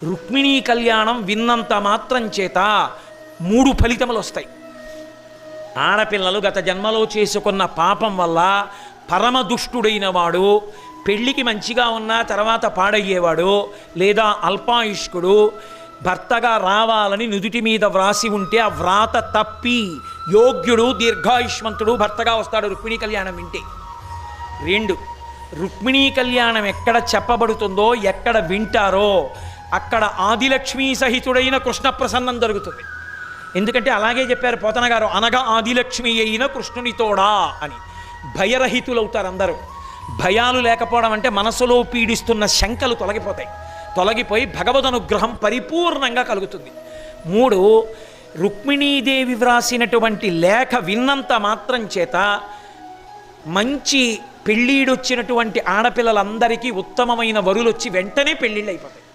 రుక్మిణీ కళ్యాణం విన్నంత మాత్రం చేత 3 ఫలితములు వస్తాయి. ఆడపిల్లలు గత జన్మలో చేసుకున్న పాపం వల్ల పరమదుష్టుడైన వాడు, పెళ్ళికి మంచిగా ఉన్న తర్వాత పాడయ్యేవాడు, లేదా అల్పాయుష్కుడు భర్తగా రావాలని నుదుటి మీద వ్రాసి ఉంటే ఆ వ్రాత తప్పి యోగ్యుడు దీర్ఘాయుష్మంతుడు భర్తగా వస్తాడు రుక్మిణీ కళ్యాణం వింటే. 2, రుక్మిణీ కళ్యాణం ఎక్కడ చెప్పబడుతుందో, ఎక్కడ వింటారో అక్కడ ఆదిలక్ష్మీ సహితుడైన కృష్ణ ప్రసన్నం జరుగుతుంది. ఎందుకంటే అలాగే చెప్పారు పోతన గారు, అనగా ఆదిలక్ష్మి అయిన కృష్ణునితోడా అని. భయరహితులవుతారు అందరూ. భయాలు లేకపోవడం అంటే మనసులో పీడిస్తున్న శంకలు తొలగిపోయి భగవద్ అనుగ్రహం పరిపూర్ణంగా కలుగుతుంది. 3, రుక్మిణీదేవి వ్రాసినటువంటి లేఖ విన్నంత మాత్రం చేత మంచి పెళ్ళీడొచ్చినటువంటి ఆడపిల్లలందరికీ ఉత్తమమైన వరులు వచ్చి వెంటనే పెళ్ళిళ్ళు అయిపోతాయి.